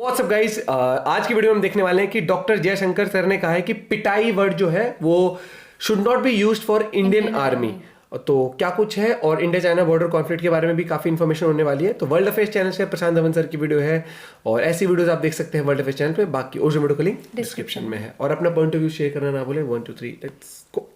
WhatsApp guys, आज की video में हम देखने वाले हैं कि डॉक्टर जयशंकर सर ने कहा है कि पिटाई वर्ड जो है वो should not be used for Indian army. तो क्या कुछ है, और इंडिया चाइना बॉर्डर कॉन्फ्लिक्ट के बारे में भी काफी इन्फॉर्मेशन होने वाली है। तो वर्ल्ड अफेयर्स चैनल से प्रशांत धवन सर की वीडियो है, और ऐसी वीडियोस आप देख सकते हैं वर्ल्ड अफेयर्स चैनल पे। बाकी ओरिजिनल वीडियो का लिंक डिस्क्रिप्शन में है। और अपना पॉइंट ऑफ व्यू शेयर करना ना भूलें। 1 2 3 लेट्स गो।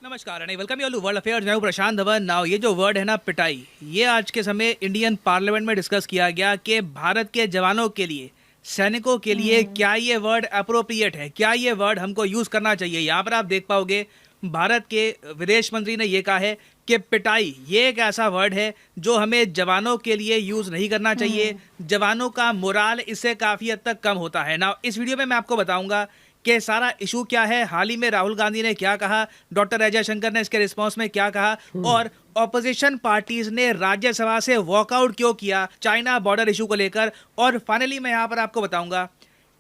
नमस्कार and welcome you to world affairs. मैं हूं प्रशांत धवन। नाउ ये जो वर्ड है ना पिटाई, ये आज के समय इंडियन पार्लियामेंट में डिस्कस किया गया कि भारत के जवानों के लिए, सैनिकों के लिए क्या ये वर्ड अप्रोप्रिएट है, क्या ये वर्ड हमको यूज करना चाहिए। यहाँ पर आप देख पाओगे भारत के विदेश मंत्री ने ये कहा है कि पिटाई ये एक ऐसा वर्ड है जो हमें जवानों के लिए यूज नहीं करना चाहिए। जवानों का मोराल इससे काफी हद तक कम होता है। ना इस वीडियो में मैं आपको बताऊंगा कि सारा इशू क्या है, हाल ही में राहुल गांधी ने क्या कहा, डॉक्टर अजय शंकर ने इसके रिस्पॉन्स में क्या कहा, और ऑपोजिशन पार्टीज ने राज्यसभा से वॉकआउट क्यों किया चाइना बॉर्डर इशू को लेकर। और फाइनली मैं यहाँ पर आपको बताऊंगा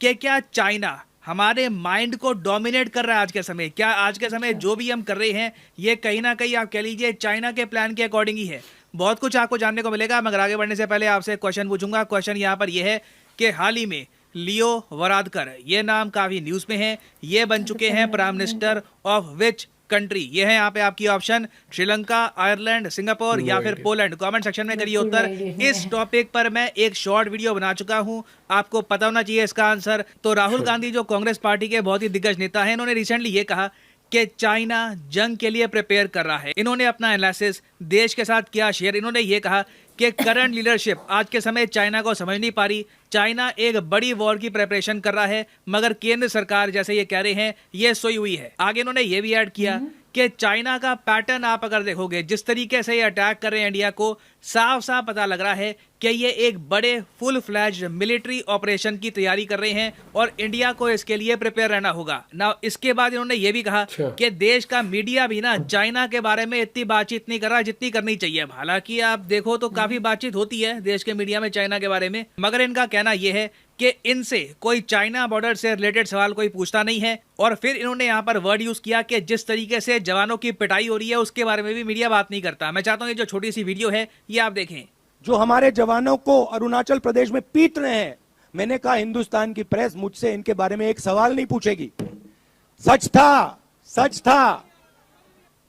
कि क्या चाइना हमारे माइंड को डोमिनेट कर रहा है आज के समय। क्या आज के समय जो भी हम कर रहे हैं ये कहीं ना कहीं आप कह लीजिए चाइना के प्लान के अकॉर्डिंग ही है। बहुत कुछ आपको जानने को मिलेगा, मगर आगे बढ़ने से पहले आपसे क्वेश्चन पूछूंगा। क्वेश्चन यहाँ पर यह है कि हाल ही में लियो वरादकर, ये नाम काफी न्यूज में है, ये बन चुके हैं prime minister of which country. ये है यहाँ पे आपकी ऑप्शन, श्रीलंका, आयरलैंड, सिंगापुर या फिर पोलैंड। कमेंट सेक्शन में करिए उत्तर। इस टॉपिक पर मैं एक शॉर्ट वीडियो बना चुका हूँ, आपको पता होना चाहिए इसका आंसर। तो राहुल गांधी जो कांग्रेस पार्टी के बहुत ही दिग्गज नेता हैं, इन्होंने रिसेंटली ये कहा कि चाइना जंग के लिए प्रिपेयर कर रहा है। इन्होंने अपना एनालिसिस देश के साथ किया शेयर। इन्होंने ये कहा कि करंट लीडरशिप आज के समय चाइना को समझ नहीं पा रही। चाइना एक बड़ी वॉर की प्रिपरेशन कर रहा है, मगर केंद्र सरकार जैसे ये कह रहे हैं ये सोई हुई है। आगे इन्होंने ये भी ऐड किया कि चाइना का पैटर्न आप अगर देखोगे, जिस तरीके से ये अटैक कर रहे हैं इंडिया को, साफ साफ पता लग रहा है कि ये एक बड़े फुल फ्लैज मिलिट्री ऑपरेशन की तैयारी कर रहे हैं और इंडिया को इसके लिए प्रिपेयर रहना होगा। ना इसके बाद इन्होंने ये भी कहा कि देश का मीडिया भी ना चाइना के बारे में इतनी बातचीत नहीं कर रहा जितनी करनी चाहिए। हालांकि आप देखो तो काफी बातचीत होती है देश के मीडिया में चाइना के बारे में, मगर इनका कहना यह है कि इनसे कोई चाइना बॉर्डर से रिलेटेड सवाल कोई पूछता नहीं है। और फिर इन्होंने यहाँ पर वर्ड यूज किया कि जिस तरीके से जवानों की पिटाई हो रही है उसके बारे में भी मीडिया बात नहीं करता। मैं चाहता हूँ ये जो छोटी सी वीडियो है ये आप देखें। जो हमारे जवानों को अरुणाचल प्रदेश में पीट रहे हैं, मैंने कहा हिंदुस्तान की प्रेस मुझसे इनके बारे में एक सवाल नहीं पूछेगी। सच था, सच था।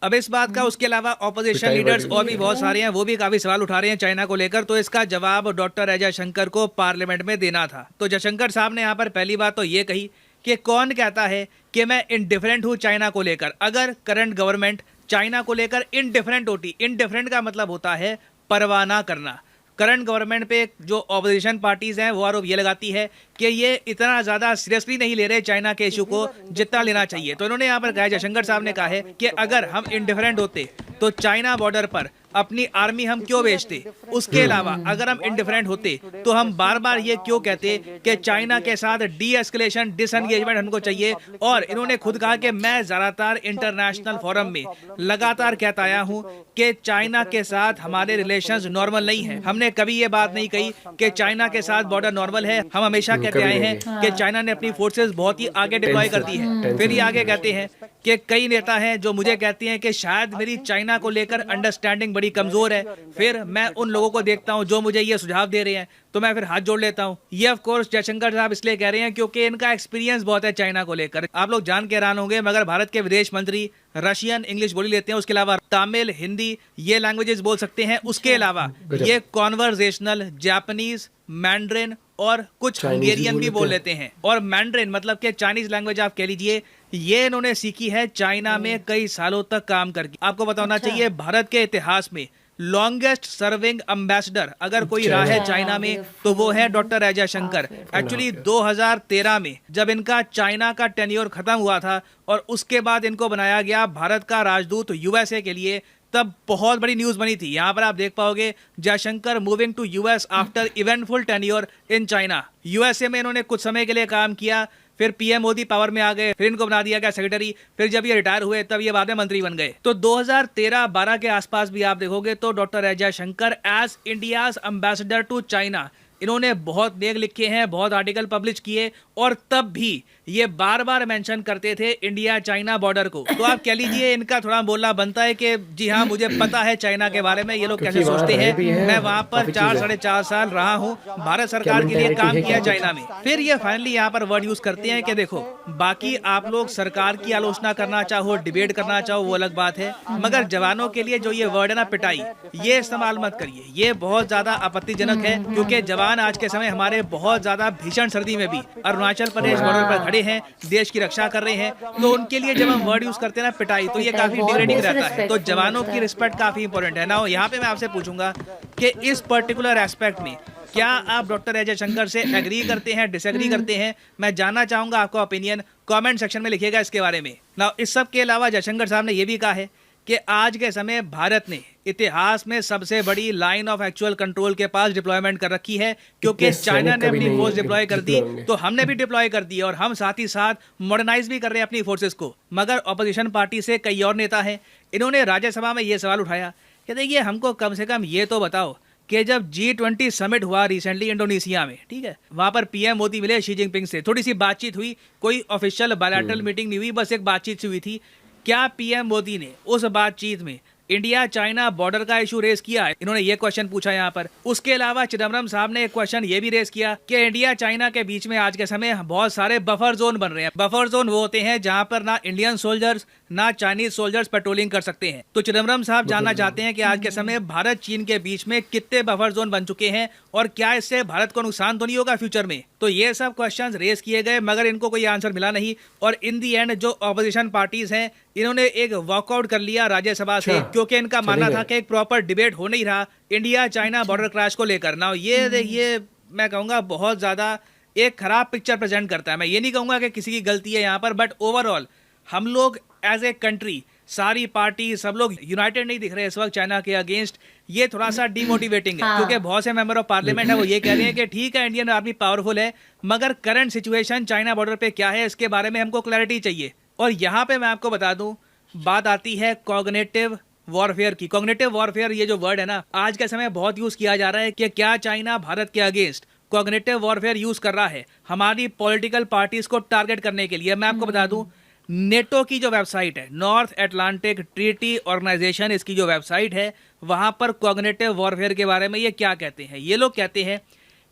अब इस बात का उसके अलावा ऑपोजिशन लीडर्स और भी बहुत सारे हैं, वो भी काफी सवाल उठा रहे हैं चाइना को लेकर। तो इसका जवाब डॉक्टर अजय शंकर को पार्लियामेंट में देना था। तो जयशंकर साहब ने यहाँ पर पहली बात तो ये कही कि कौन कहता है कि मैं इनडिफरेंट हूँ चाइना को लेकर। अगर करंट गवर्नमेंट चाइना को लेकर इनडिफरेंट होती, इनडिफरेंट का मतलब होता है परवाह ना करना। करंट गवर्नमेंट पे जो ऑपोजिशन पार्टीज हैं वो आरोप ये लगाती है कि ये इतना ज्यादा सीरियसली नहीं ले रहे चाइना के इशू को जितना लेना चाहिए। तो इन्होंने यहाँ पर कहा, जयशंकर साहब ने कहा है कि अगर हम इंडिफरेंट होते तो चाइना बॉर्डर पर अपनी आर्मी हम क्यों भेजते। उसके अलावा अगर हम इंडिफरेंट होते तो हम बार बार ये क्यों कहते कि चाइना के साथ डी एस्केलेशन, डिसएंगेजमेंट हमको चाहिए। और इन्होंने खुद कहा कि मैं ज्यादातर इंटरनेशनल फोरम में लगातार कहता आया हूं कि चाइना के साथ हमारे रिलेशंस नॉर्मल नहीं है। हमने कभी ये बात नहीं कही कि चाइना के साथ बॉर्डर नॉर्मल है। हम हमेशा कहते आए हैं कि चाइना ने अपनी फोर्सेस बहुत ही आगे डिप्लॉय कर दी है। फिर ये आगे कहते हैं कि कई नेता हैं जो मुझे कहते हैं कि शायद मेरी चाइना को लेकर अंडरस्टैंडिंग बड़ी कमजोर है। फिर मैं उन लोगों को देखता हूं जो मुझे ये सुझाव दे रहे हैं तो मैं फिर हाथ जोड़ लेता हूं। ये ऑफ कोर्स जयशंकर साहब इसलिए कह रहे हैं क्योंकि इनका एक्सपीरियंस बहुत है चाइना को लेकर। आप लोग जान के हैरान होंगे, मगर भारत के विदेश मंत्री रशियन, इंग्लिश बोली लेते हैं। उसके अलावा तमिल, हिंदी ये लैंग्वेजेस बोल सकते हैं। उसके अलावा ये कॉन्वर्जेशनल जापानीज, मैंड्रिन और कुछ हंगेरियन भी बोल लेते हैं। और मैंड्रिन मतलब कि चाइनीज लैंग्वेज आप कह लीजिए, ये इन्होंने सीखी है चाइना में कई सालों तक काम करके। आपको पता होना चाहिए भारत के इतिहास में लॉन्गेस्ट सर्विंग एम्बेसडर अगर कोई रहा है चाइना में तो वो है डॉक्टर अजय शंकर। एक्चुअली 2013 में जब इनका चाइना का टेन्योर खत्म हुआ था और उसके बाद इनको बनाया गया भारत का राजदूत यूएसए के लिए, तब बहुत बड़ी न्यूज बनी थी। यहाँ पर आप देख पाओगे Jaishankar moving to US after eventful tenure in China. USA में इन्होंने कुछ समय के लिए काम किया, फिर पीएम मोदी पावर में आ गए, फिर इनको बना दिया गया सेक्रेटरी, फिर जब ये रिटायर हुए तब ये बाद में मंत्री बन गए। तो 2013-12 के आसपास भी आप देखोगे तो doctor S Jaishankar as India's ambassador to China, इन्होंने बहुत लेख लिखे हैं, बहुत आर्टिकल पब्लिश किए, और तब भी ये बार बार मेंशन करते थे इंडिया चाइना बॉर्डर को। तो आप कह लीजिए इनका थोड़ा बोलना बनता है कि जी हाँ मुझे पता है चाइना के बारे में, ये लोग कैसे सोचते हैं। मैं वहां पर 4-4.5 साल रहा हूँ, भारत सरकार के लिए काम किया चाइना में। फिर ये फाइनली यहाँ पर वर्ड यूज करते हैं कि देखो बाकी आप लोग सरकार की आलोचना करना चाहो, डिबेट करना चाहो, वो अलग बात है, मगर जवानों के लिए जो ये वर्ड है ना पिटाई, ये इस्तेमाल मत करिए। ये बहुत ज्यादा आपत्तिजनक है, क्योंकि जवान आज के समय हमारे बहुत ज्यादा भीषण सर्दी में भी अरुणाचल प्रदेश बॉर्डर पर खड़े हैं, देश की रक्षा कर रहे हैं, तो उनके लिए जब हम वर्ड यूज करते हैं ना पिटाई, तो ये काफी डिग्रेडिंग रहता है। तो जवानों की रिस्पेक्ट काफी इंपॉर्टेंट है ना। यहाँ पे मैं आपसे पूछूंगा कि इस पर्टिकुलर एस्पेक्ट में क्या आप डॉक्टर एस जयशंकर से एग्री करते हैं, डिसएग्री करते हैं? मैं जानना चाहूंगा आपका ओपिनियन, कमेंट सेक्शन में लिखिएगा इसके बारे में ना। इस सब के अलावा जयशंकर साहब ने यह भी कहा है कि आज के समय भारत ने इतिहास में सबसे बड़ी लाइन ऑफ एक्चुअल कंट्रोल के पास डिप्लॉयमेंट कर रखी है, क्योंकि चाइना ने अपनी फोर्स डिप्लॉय कर दी तो हमने भी डिप्लॉय कर दी, और हम साथ ही साथ मॉडर्नाइज भी कर रहे हैं अपनी फोर्सेस को। मगर ऑपोजिशन पार्टी से कई और नेता हैं, इन्होंने राज्यसभा में ये सवाल उठाया कि देखिए हमको कम से कम ये तो बताओ कि जब G20 समिट हुआ रिसेंटली इंडोनेशिया में, ठीक है, वहां पर पीएम मोदी मिले शी जिनपिंग से, थोड़ी सी बातचीत हुई, कोई ऑफिशियल बायलैटरल मीटिंग नहीं हुई, बस एक बातचीत हुई थी। क्या पीएम मोदी ने उस बातचीत में इंडिया चाइना बॉर्डर का इशू रेस किया है? इन्होंने ये क्वेश्चन पूछा यहाँ पर। उसके अलावा चिदम्बरम साहब ने एक क्वेश्चन ये भी रेस किया कि इंडिया चाइना के बीच में आज के समय बहुत सारे बफर जोन बन रहे हैं। बफर जोन वो होते हैं जहाँ पर ना इंडियन सोल्जर्स ना चाइनीज सोल्जर्स पेट्रोलिंग कर सकते हैं। तो चिदम्बरम साहब जानना चाहते हैं कि आज के समय भारत चीन के बीच में कितने बफर जोन बन चुके हैं, और क्या इससे भारत को नुकसान तो नहीं होगा फ्यूचर में? तो ये सब क्वेश्चंस रेस किए गए, मगर इनको कोई आंसर मिला नहीं, और इन दी एंड जो ऑपोजिशन पार्टीज हैं इन्होंने एक वॉकआउट कर लिया राज्यसभा से, क्योंकि इनका मानना था कि एक प्रॉपर डिबेट हो नहीं रहा इंडिया चाइना बॉर्डर क्रैश को लेकर ना। ये मैं कहूँगा बहुत ज्यादा एक खराब पिक्चर प्रेजेंट करता है। मैं ये नहीं कहूँगा कि किसी की गलती है यहाँ पर, बट ओवरऑल हम लोग एज ए कंट्री, सारी पार्टी, सब लोग यूनाइटेड नहीं दिख रहे इस वक्त चाइना के अगेंस्ट। ये थोड़ा सा डिमोटिवेटिंग है, क्योंकि बहुत से मेंबर ऑफ पार्लियामेंट है वो ये कह रहे हैं कि ठीक है इंडियन आर्मी पावरफुल है, मगर करंट सिचुएशन चाइना बॉर्डर पे क्या है इसके बारे में हमको क्लैरिटी चाहिए। और यहाँ पे मैं आपको बता दूं, बात आती है कॉग्निटिव वॉरफेयर की। कॉग्निटिव वॉरफेयर ये जो वर्ड है ना आज के समय बहुत यूज किया जा रहा है कि क्या चाइना भारत के अगेंस्ट कॉग्निटिव वॉरफेयर यूज कर रहा है हमारी पॉलिटिकल पार्टीज को टारगेट करने के लिए। मैं आपको बता दूं, नेटो की जो वेबसाइट है, नॉर्थ अटलांटिक ट्रीटी ऑर्गेनाइजेशन, इसकी जो वेबसाइट है, वहां पर कॉग्निटिव वॉरफेयर के बारे में ये क्या कहते हैं? ये लोग कहते हैं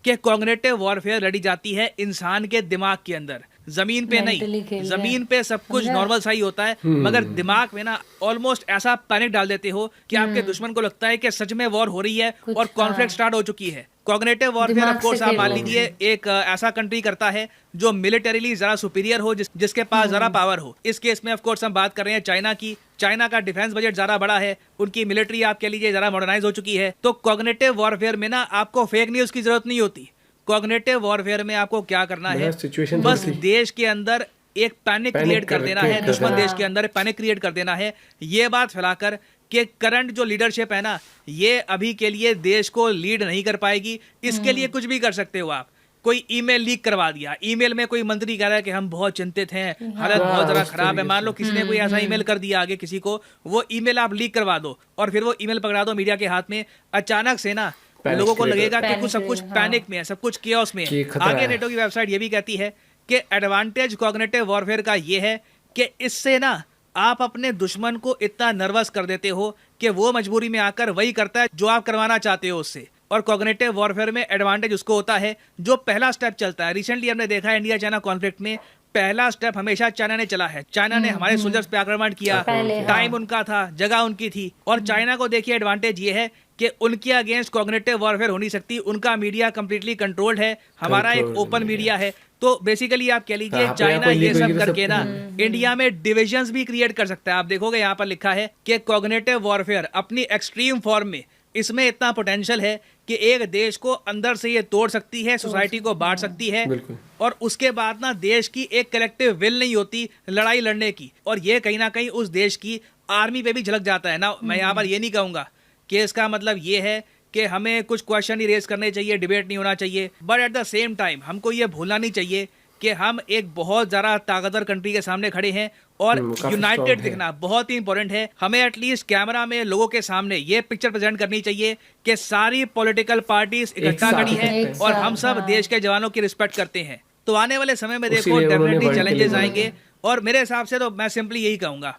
कि कॉग्निटिव वॉरफेयर लड़ी जाती है इंसान के दिमाग के अंदर, जमीन पे नहीं। जमीन पे सब कुछ नॉर्मल सा ही होता है, मगर दिमाग में ना ऑलमोस्ट ऐसा पैनिक डाल देते हो कि आपके दुश्मन को लगता है कि सच में वॉर हो रही है और कॉन्फ्लिक्ट स्टार्ट हो चुकी है। कॉग्निटिव वॉरफेयर ऑफ कोर्स आप मान लीजिए एक ऐसा कंट्री करता है जो मिलिटरीली जरा सुपीरियर हो, जिसके पास जरा पावर हो। इस केस में ऑफ कोर्स हम बात कर रहे हैं चाइना की। चाइना का डिफेंस बजट ज्यादा बड़ा है, उनकी मिलिट्री आप कह लीजिए जरा मॉडर्नाइज हो चुकी है। तो कॉग्निटिव वॉरफेयर में ना आपको फेक न्यूज की जरूरत नहीं होती। कॉग्निटिव वॉरफेयर में आपको क्या करना है, बस देश के अंदर एक पैनिक क्रिएट कर देना है, दुश्मन देश के अंदर पैनिक क्रिएट कर देना है। ये बात फैलाकर कि करंट जो लीडरशिप है ना, ये अभी के लिए देश को लीड नहीं कर पाएगी। इसके लिए कुछ भी कर सकते हो आप। कोई ईमेल लीक करवा दिया, ईमेल में कोई मंत्री कह रहा है कि हम बहुत चिंतित हैं, हालत बहुत ज्यादा खराब है, मान लो किसी ने कोई ऐसा ईमेल कर दिया आगे किसी को, वो ईमेल आप लीक करवा दो और फिर वो ईमेल पकड़ा दो मीडिया के हाथ में। अचानक से ना लोगों को लगेगा कि कुछ सब कुछ पैनिक में है, सब कुछ केओस में है। आगे नेटो की वेबसाइट ये भी कहती है कि एडवांटेज कॉग्निटिव वॉरफेयर का ये है कि इससे ना आप अपने दुश्मन को इतना नर्वस कर देते हो कि वो मजबूरी में आकर वही करता है जो आप करवाना चाहते हो उससे। और कॉग्निटिव वॉरफेयर में एडवांटेज उसको होता है जो पहला स्टेप चलता है। रिसेंटली हमने देखा है इंडिया चाइना कॉन्फ्लिक्ट में पहला स्टेप हमेशा चाइना ने चला है। चाइना ने हमारे सोल्जर्स पे आक्रमण किया, टाइम उनका था, जगह उनकी थी। और चाइना को देखिए एडवांटेज ये है कि उनके अगेंस्ट कॉग्निटिव वॉरफेयर हो नहीं सकती, उनका मीडिया कंप्लीटली कंट्रोल्ड है, हमारा एक ओपन मीडिया है। तो बेसिकली आप कह लीजिए चाइना ये सब करके ना इंडिया में डिविजन्स भी क्रिएट कर सकता है। आप देखोगे यहाँ पर लिखा है कि कॉग्निटिव वॉरफेयर अपनी एक्सट्रीम फॉर्म में इसमें इतना पोटेंशियल है कि एक देश को अंदर से ये तोड़ सकती है, सोसाइटी को बांट सकती है, और उसके बाद ना देश की एक कलेक्टिव विल नहीं होती लड़ाई लड़ने की। और ये कहीं ना कहीं उस देश की आर्मी पे भी झलक जाता है ना। मैं यहाँ पर ये नहीं कहूंगा कि इसका मतलब ये है कि हमें कुछ क्वेश्चन ही रेस करने चाहिए, डिबेट नहीं होना चाहिए, but at the same time हमको ये भूलना नहीं चाहिए कि हम एक बहुत ज़्यादा ताकतवर कंट्री के सामने खड़े हैं और काफी strong यूनाइटेड है। दिखना बहुत ही इंपॉर्टेंट है। हमें एटलीस्ट कैमरा में लोगों के सामने ये पिक्चर प्रेजेंट करनी चाहिए कि सारी पॉलिटिकल पार्टीज इकट्ठा साथ खड़ी हैं। है एक और साथ, हम सब हाँ। देश के जवानों की रिस्पेक्ट करते हैं। तो आने वाले समय में देखो उसीलिए उन्होंने डेफिनेटली वर्ल्ड के लिए चैलेंजेस बोला। आएंगे और मेरे हिसाब से तो मैं सिंपली यही कहूँगा,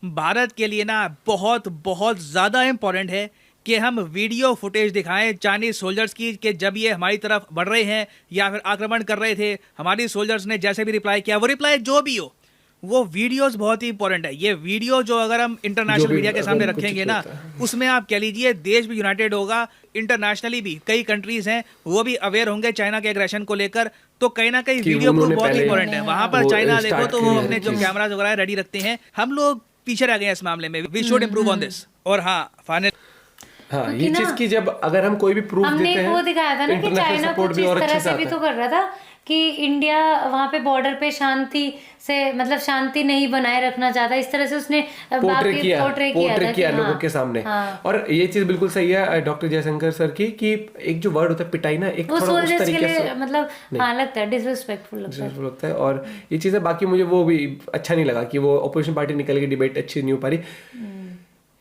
भारत के लिए ना बहुत बहुत ज़्यादा इम्पोर्टेंट है कि हम वीडियो फुटेज दिखाएं चाइनीज सोल्जर्स की कि जब ये हमारी तरफ बढ़ रहे हैं या फिर आक्रमण कर रहे थे, हमारी सोल्जर्स ने जैसे भी रिप्लाई किया, वो रिप्लाई जो भी हो, वो वीडियोस बहुत ही इंपॉर्टेंट है। ये वीडियो जो अगर हम जो इंटरनेशनल भी मीडिया के सामने अगर कुछ रखेंगे ना, होता है। उसमें आप कह लीजिए देश भी यूनाइटेड होगा, इंटरनेशनली भी कई कंट्रीज हैं वो भी अवेयर होंगे चाइना के एग्रेशन को लेकर। तो कहीं ना कहीं कि वीडियो प्रूफ उन्होंने बहुत पहले इंपॉर्टेंट है। वहां पर वो चाइना start देखो तो की वो है अपने जो चीज़। कैमराज वगैरह रेडी रखते हैं, हम लोग पीछे रह गए हैं इस मामले में। We should improve on this. और हाँ, फाइनल हाँ, क्योंकि ये ना, चीज की जब अगर हम कोई भी प्रूफ हमने देते हैं, वो दिखाया था ना कि international चाइना support कुछ भी इस और तरह अच्छे से भी आता तो है। कर रहा था कि इंडिया वहां पे बॉर्डर पे शांति से मतलब शांति नहीं बनाए रखना चाहता, इस तरह से उसने पोर्ट्रे किया पोर्ट्रे किया था कि लोगों हाँ, के सामने। हाँ। और ये चीज बिल्कुल सही है डॉक्टर जयशंकर सर की कि एक जो वर्ड होता है पिटाई ना, एक वो थोड़ा उस सोल्जर्स के तरीके लिए से मतलब हाँ लगता है डिसरिस्पेक्टफुल लगता है। डिसरिस्पेक्टफुल लगता है। और ये चीज़ है, बाकी मुझे वो भी अच्छा नहीं लगा कि वो अपोजिशन पार्टी निकल गई, डिबेट अच्छी नहीं हो पा रही।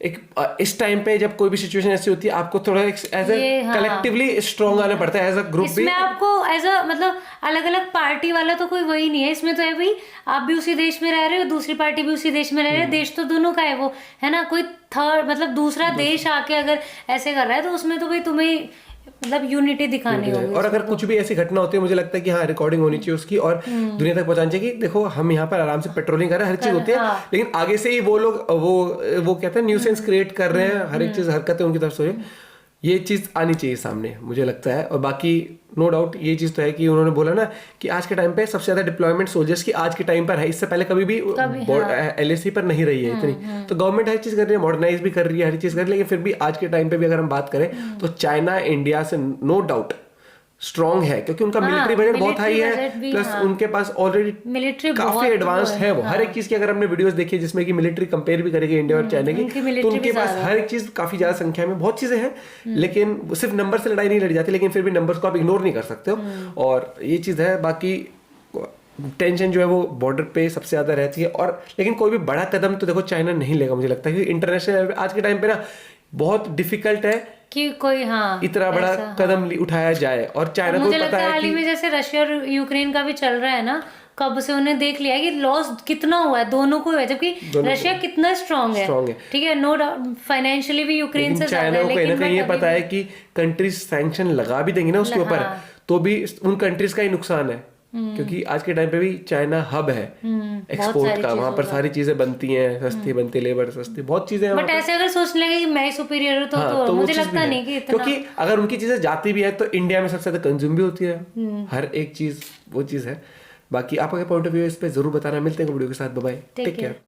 एक इस टाइम पे जब कोई भी सिचुएशन ऐसी होती है, आपको थोड़ा एज ए ये, हाँ। कलेक्टिवली स्ट्रॉन्ग आना पड़ता है, एज अ ग्रुप भी। इसमें आपको एज अ मतलब अलग अलग पार्टी वाला तो कोई वही नहीं है, इसमें तो है भाई आप भी उसी देश में रह रहे हो, दूसरी पार्टी भी उसी देश में रह रहे हो, देश तो दोनों का है वो, है ना। कोई थर्ड मतलब दूसरा देश आके अगर ऐसे कर रहा है तो उसमें तो भाई तुम्हें मतलब यूनिटी दिखानी होगी। और अगर कुछ भी ऐसी घटना होती है, मुझे लगता है कि हाँ रिकॉर्डिंग होनी चाहिए उसकी और दुनिया तक पहुंचानी चाहिए कि देखो हम यहाँ पर आराम से पेट्रोलिंग कर रहे हैं, हर चीज होती है, हाँ। लेकिन आगे से ही वो लोग वो कहते हैं न्यूसेंस क्रिएट कर रहे हैं, हर एक चीज हरकतें उनकी तरफ से हो रही है। ये चीज आनी चाहिए सामने, मुझे लगता है। और बाकी नो डाउट ये चीज तो है कि उन्होंने बोला ना कि आज के टाइम पे सबसे ज्यादा डिप्लॉयमेंट सोल्जर्स की आज के टाइम पर है, इससे पहले कभी भी LAC पर नहीं रही है इतनी। तो गवर्नमेंट हर चीज कर रही है, मॉडर्नाइज भी कर रही है, हर चीज कर रही है, लेकिन फिर भी आज के टाइम पे भी अगर हम बात करें तो चाइना इंडिया से नो डाउट स्ट्रॉन्ग है, क्योंकि उनका हाँ, मिलिट्री बजट बहुत हाई military है, budget भी, प्लस हाँ। उनके पास ऑलरेडी मिलिट्री काफी एडवांस है वो। हर एक चीज की अगर हमने वीडियोस देखी है जिसमें कि मिलिट्री कंपेयर भी करेगी इंडिया और चाइना उनकी की, तो military उनके भी पास ज्यादा हर एक चीज काफी ज्यादा संख्या में बहुत चीजें हैं, लेकिन सिर्फ नंबर से लड़ाई नहीं लड़ी जाती, लेकिन फिर भी नंबर्स को आप इग्नोर नहीं कर सकते हो। और ये चीज है, बाकी टेंशन जो है वो बॉर्डर पे सबसे ज्यादा रहती है। और लेकिन कोई भी बड़ा कदम तो देखो चाइना नहीं लेगा, मुझे लगता है, क्योंकि इंटरनेशनल आज के टाइम पे ना बहुत डिफिकल्ट है कि कोई हाँ इतना बड़ा ऐसा, कदम उठाया जाए। और चाइना को मुझे पता लगता है है हाल ही कि में जैसे रशिया और यूक्रेन का भी चल रहा है ना, कब से उन्हें देख लिया है कि लॉस कितना हुआ है, दोनों को हुआ है, जबकि रशिया कितना स्ट्रांग है, ठीक है, नो डाउट फाइनेंशियली भी यूक्रेन से ज्यादा चाइना है, को कहीं ना लेकिन कहीं ये but पता अभी है कि कंट्रीज सैंक्शन लगा भी देंगे ना उसके ऊपर, हाँ। तो भी उन कंट्रीज का ही नुकसान है, क्योंकि आज के टाइम पे भी चाइना हब है एक्सपोर्ट सारी का, वहां पर चीजों का। सारी चीजें बनती हैं, सस्ती बनती है, लेबर सस्ती, बहुत चीजें हैं बट वहाँ पे। ऐसे अगर सोचने लगे कि मैं सुपीरियर हूँ हाँ, तो वो मुझे चीज भी लगता है। नहीं कि इतना, क्योंकि अगर उनकी चीजें जाती भी है तो इंडिया में सबसे ज्यादा कंज्यूम भी होती है, हर एक चीज वो चीज है। बाकी आपका क्या पॉइंट ऑफ व्यू है इस पे जरूर बताना। मिलते हैं वीडियो के साथ, bye bye, Take take care। Care.